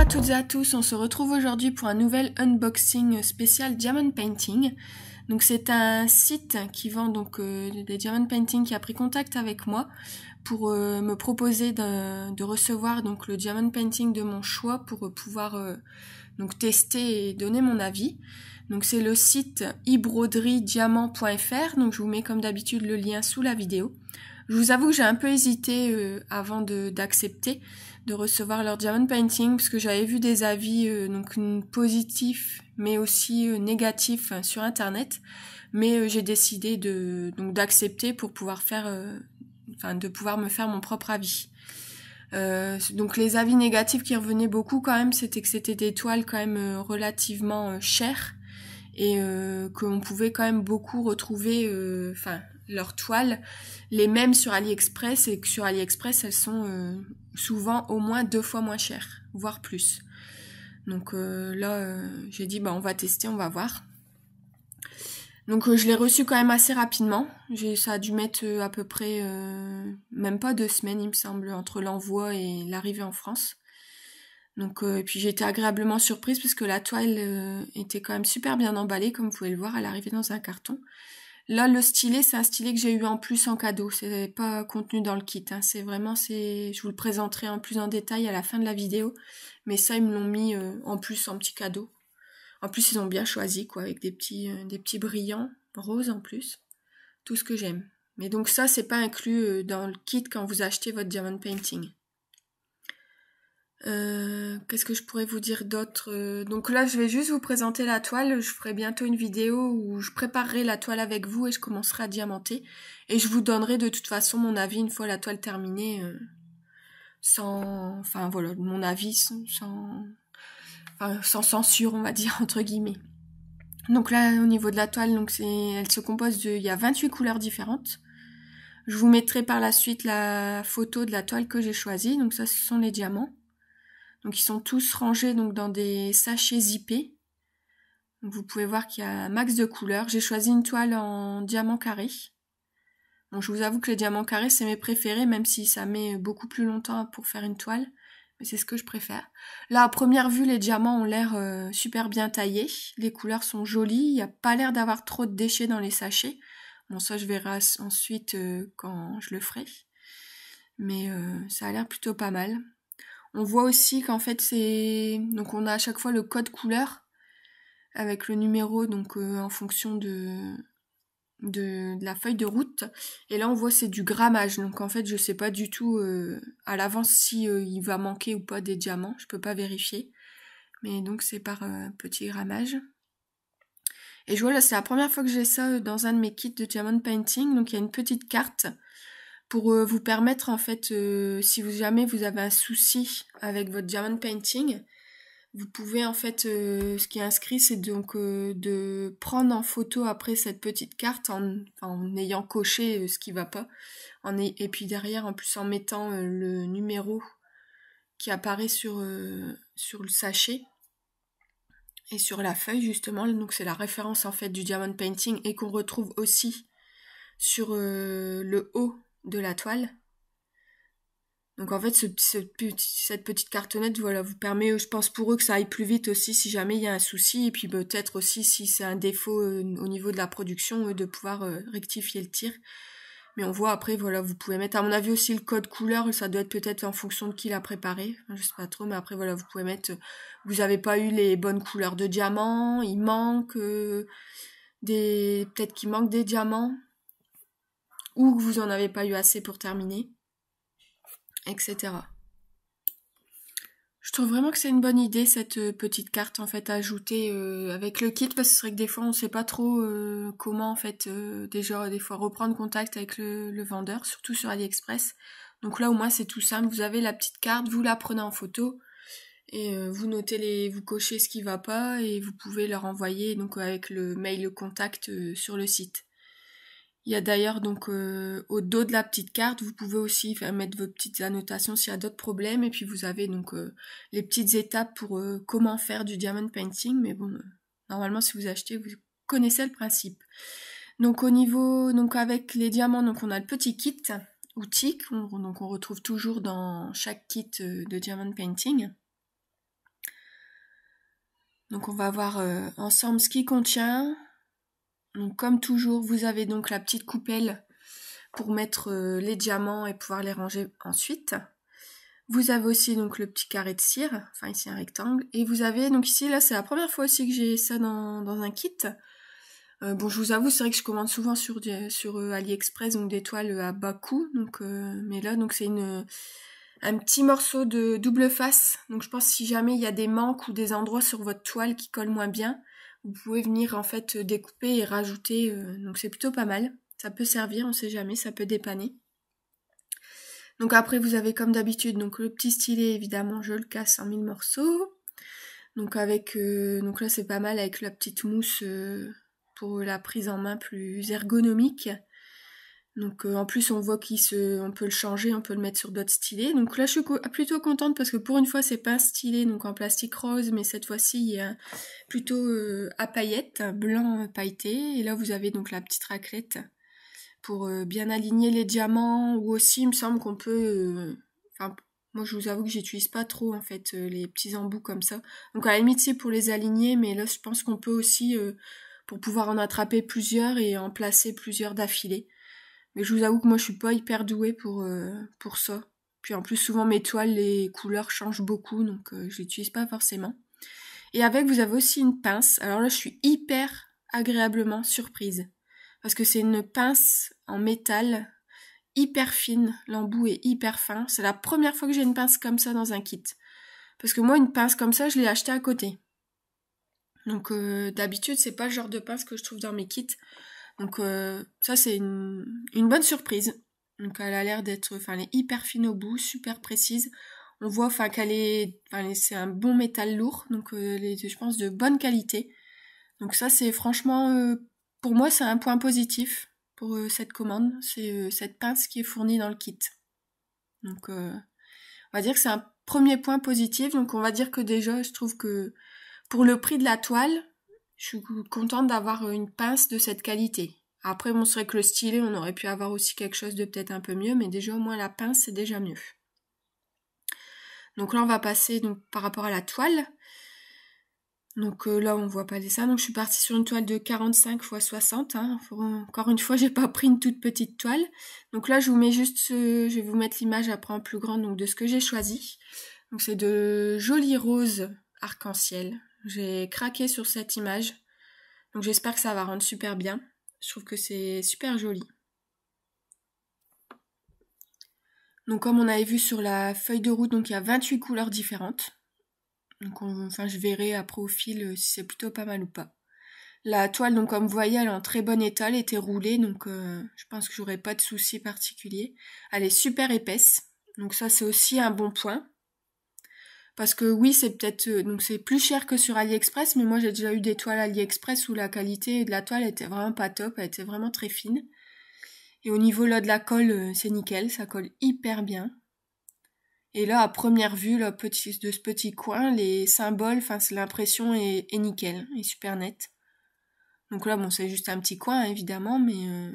toutes et à tous, on se retrouve aujourd'hui pour un nouvel unboxing spécial Diamond Painting. Donc c'est un site qui vend donc des Diamond Painting qui a pris contact avec moi pour me proposer de recevoir donc le Diamond Painting de mon choix pour pouvoir donc tester et donner mon avis. Donc c'est le site ibroderie-diamant.fr, donc je vous mets comme d'habitude le lien sous la vidéo. Je vous avoue que j'ai un peu hésité avant d'accepter de recevoir leur Diamond Painting parce que j'avais vu des avis donc positifs mais aussi négatifs sur internet, mais j'ai décidé d'accepter pour pouvoir de pouvoir me faire mon propre avis. Donc les avis négatifs qui revenaient beaucoup quand même, c'était que c'était des toiles quand même relativement chères et qu'on pouvait quand même beaucoup retrouver leurs toiles les mêmes sur AliExpress, et que sur AliExpress elles sont souvent au moins 2 fois moins chères, voire plus. Donc j'ai dit on va tester, on va voir. Donc je l'ai reçu quand même assez rapidement. Ça a dû mettre à peu près même pas 2 semaines il me semble entre l'envoi et l'arrivée en France. Donc et puis j'ai été agréablement surprise parce que la toile était quand même super bien emballée, comme vous pouvez le voir, elle est arrivée dans un carton. Là le stylet, c'est un stylet que j'ai eu en plus en cadeau, c'est pas contenu dans le kit, hein. Je vous le présenterai en plus en détail à la fin de la vidéo, mais ça ils me l'ont mis en plus en petit cadeau. En plus ils ont bien choisi quoi, avec des petits brillants roses en plus, tout ce que j'aime. Mais donc ça c'est pas inclus dans le kit quand vous achetez votre Diamond Painting. Qu'est-ce que je pourrais vous dire d'autre? Donc là je vais juste vous présenter la toile, je ferai bientôt une vidéo où je préparerai la toile avec vous et je commencerai à diamanter, et je vous donnerai de toute façon mon avis une fois la toile terminée, mon avis sans censure, on va dire, entre guillemets. Donc là au niveau de la toile, elle se compose il y a 28 couleurs différentes. Je vous mettrai par la suite la photo de la toile que j'ai choisie, donc ça ce sont les diamants. Donc ils sont tous rangés donc dans des sachets zippés. Donc vous pouvez voir qu'il y a un max de couleurs. J'ai choisi une toile en diamant carré. Bon, je vous avoue que les diamants carrés c'est mes préférés, même si ça met beaucoup plus longtemps pour faire une toile. Mais c'est ce que je préfère. Là, à première vue, les diamants ont l'air super bien taillés. Les couleurs sont jolies. Il n'y a pas l'air d'avoir trop de déchets dans les sachets. Bon, ça je verrai ensuite quand je le ferai. Mais ça a l'air plutôt pas mal. On voit aussi qu'en fait donc on a à chaque fois le code couleur avec le numéro donc en fonction de la feuille de route, et là on voit c'est du grammage, donc en fait je sais pas du tout à l'avance si il va manquer ou pas des diamants, je peux pas vérifier, mais donc c'est par petit grammage. Et je vois là c'est la première fois que j'ai ça dans un de mes kits de Diamond Painting, donc il y a une petite carte pour vous permettre en fait, si jamais vous avez un souci avec votre Diamond Painting, vous pouvez en fait, ce qui est inscrit c'est donc de prendre en photo après cette petite carte en ayant coché ce qui va pas, et puis derrière en plus en mettant le numéro qui apparaît sur le sachet et sur la feuille justement, donc c'est la référence en fait du Diamond Painting et qu'on retrouve aussi sur le haut de la toile. Donc en fait cette petite cartonnette vous permet, je pense pour eux, que ça aille plus vite aussi si jamais il y a un souci, et puis peut-être aussi si c'est un défaut au niveau de la production, de pouvoir rectifier le tir. Mais on voit après, vous pouvez mettre à mon avis aussi le code couleur, ça doit être peut-être en fonction de qui l'a préparé, je sais pas trop, mais après vous pouvez mettre, vous avez pas eu les bonnes couleurs de diamants, il manque peut-être qu'il manque des diamants, ou que vous en avez pas eu assez pour terminer, etc. Je trouve vraiment que c'est une bonne idée cette petite carte en fait à ajouter avec le kit, parce que c'est vrai que des fois on sait pas trop comment en fait déjà des fois reprendre contact avec le vendeur, surtout sur AliExpress. Donc là au moins c'est tout simple, vous avez la petite carte, vous la prenez en photo et vous notez vous cochez ce qui va pas et vous pouvez leur envoyer donc avec le mail contact sur le site. Il y a d'ailleurs donc au dos de la petite carte, vous pouvez aussi mettre vos petites annotations s'il y a d'autres problèmes, et puis vous avez donc les petites étapes pour comment faire du diamond painting, mais bon, normalement si vous achetez, vous connaissez le principe. Donc avec les diamants, donc on a le petit kit outil, donc on retrouve toujours dans chaque kit de diamond painting. Donc on va voir ensemble ce qui contient. Donc comme toujours, vous avez donc la petite coupelle pour mettre les diamants et pouvoir les ranger ensuite. Vous avez aussi donc le petit carré de cire, enfin ici un rectangle, et vous avez donc ici, là c'est la première fois aussi que j'ai ça dans un kit. Bon, je vous avoue, c'est vrai que je commande souvent sur AliExpress, donc des toiles à bas coût, donc mais là donc c'est un petit morceau de double face, donc je pense que si jamais il y a des manques ou des endroits sur votre toile qui collent moins bien, vous pouvez venir en fait découper et rajouter, donc c'est plutôt pas mal, ça peut servir, on sait jamais, ça peut dépanner. Donc après vous avez comme d'habitude donc le petit stylet, évidemment je le casse en 1000 morceaux. Donc avec donc là c'est pas mal avec la petite mousse pour la prise en main plus ergonomique. Donc en plus on voit on peut le changer, on peut le mettre sur d'autres stylets. Donc là je suis plutôt contente parce que pour une fois c'est pas un stylet donc en plastique rose, mais cette fois-ci il y a plutôt à paillettes, blanc pailleté. Et là vous avez donc la petite raclette pour bien aligner les diamants, ou aussi il me semble qu'on peut enfin moi je vous avoue que j'utilise pas trop en fait les petits embouts comme ça, donc à la limite c'est pour les aligner, mais là je pense qu'on peut aussi pour pouvoir en attraper plusieurs et en placer plusieurs d'affilée, mais je vous avoue que moi je suis pas hyper douée pour ça, puis en plus souvent mes toiles les couleurs changent beaucoup, donc je l'utilise pas forcément. Et avec vous avez aussi une pince, alors là je suis hyper agréablement surprise parce que c'est une pince en métal hyper fine, l'embout est hyper fin. C'est la première fois que j'ai une pince comme ça dans un kit. Parce que moi, une pince comme ça, je l'ai achetée à côté. Donc d'habitude, c'est pas le genre de pince que je trouve dans mes kits. Donc ça, c'est une bonne surprise. Donc elle a l'air d'être, enfin elle est hyper fine au bout, super précise. On voit enfin c'est un bon métal lourd, donc je pense de bonne qualité. Donc ça, c'est franchement, pour moi, c'est un point positif pour cette commande. C'est cette pince qui est fournie dans le kit. Donc, on va dire que c'est un premier point positif. Donc, on va dire que déjà, je trouve que pour le prix de la toile, je suis contente d'avoir une pince de cette qualité. Après, bon, c'est vrai que le stylet, on aurait pu avoir aussi quelque chose de peut-être un peu mieux, mais déjà, au moins, la pince, c'est déjà mieux. Donc là, on va passer donc par rapport à la toile. Donc là, on voit pas les dessins. Donc je suis partie sur une toile de 45 x 60. Hein. Encore une fois, j'ai pas pris une toute petite toile. Donc là, je vous mets juste, je vais vous mettre l'image après en plus grande donc de ce que j'ai choisi. Donc c'est de jolis roses arc-en-ciel. J'ai craqué sur cette image. Donc j'espère que ça va rendre super bien. Je trouve que c'est super joli. Donc comme on avait vu sur la feuille de route, donc il y a 28 couleurs différentes. Donc je verrai après au fil si c'est plutôt pas mal ou pas. La toile, donc comme vous voyez, elle est en très bon état, elle était roulée, donc je pense que j'aurai pas de soucis particuliers. Elle est super épaisse, donc ça c'est aussi un bon point. Parce que oui, c'est peut-être donc c'est plus cher que sur AliExpress, mais moi j'ai déjà eu des toiles AliExpress où la qualité de la toile était vraiment pas top, elle était vraiment très fine. Et au niveau là de la colle, c'est nickel, ça colle hyper bien. Et là, à première vue, là, de ce petit coin, les symboles, enfin, l'impression est nickel, est super nette. Donc là, bon, c'est juste un petit coin, évidemment, mais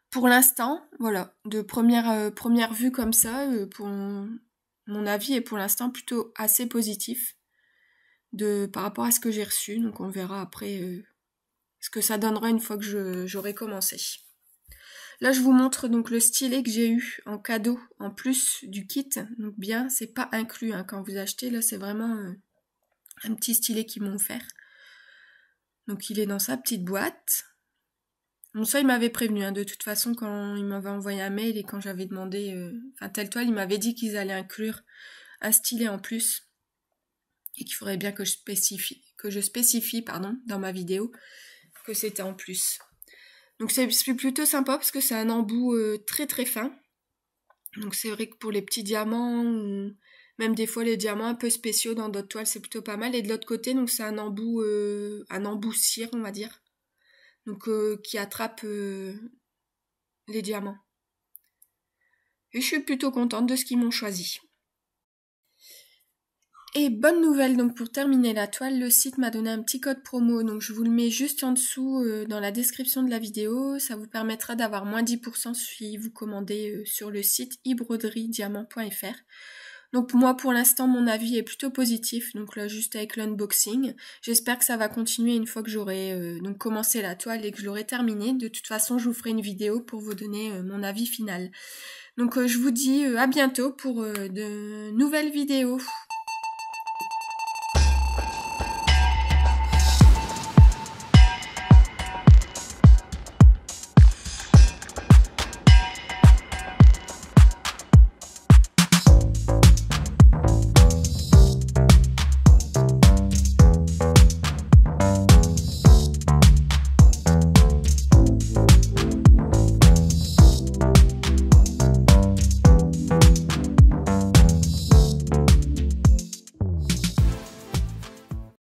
pour l'instant, voilà, de première vue comme ça, pour mon avis est pour l'instant plutôt assez positif par rapport à ce que j'ai reçu. Donc on verra après ce que ça donnera une fois que j'aurai commencé. Là, je vous montre donc le stylet que j'ai eu en cadeau en plus du kit. Donc bien, c'est pas inclus hein, quand vous achetez. Là, c'est vraiment un petit stylet qu'ils m'ont offert. Donc il est dans sa petite boîte. Bon, ça, il m'avait prévenu. Hein, de toute façon, quand il m'avait envoyé un mail et quand j'avais demandé, telle toile, il m'avait dit qu'ils allaient inclure un stylet en plus et qu'il faudrait bien que je spécifie dans ma vidéo que c'était en plus. Donc c'est plutôt sympa parce que c'est un embout très très fin. Donc c'est vrai que pour les petits diamants ou même des fois les diamants un peu spéciaux dans d'autres toiles, c'est plutôt pas mal. Et de l'autre côté, donc c'est un embout cire, on va dire. Donc qui attrape les diamants. Et je suis plutôt contente de ce qu'ils m'ont choisi. Et bonne nouvelle, donc pour terminer la toile, le site m'a donné un petit code promo, donc je vous le mets juste en dessous dans la description de la vidéo, ça vous permettra d'avoir moins 10% si vous commandez sur le site ibroderiediamant.fr. Donc moi pour l'instant mon avis est plutôt positif, donc là juste avec l'unboxing. J'espère que ça va continuer une fois que j'aurai donc commencé la toile et que je l'aurai terminée. De toute façon je vous ferai une vidéo pour vous donner mon avis final. Donc je vous dis à bientôt pour de nouvelles vidéos.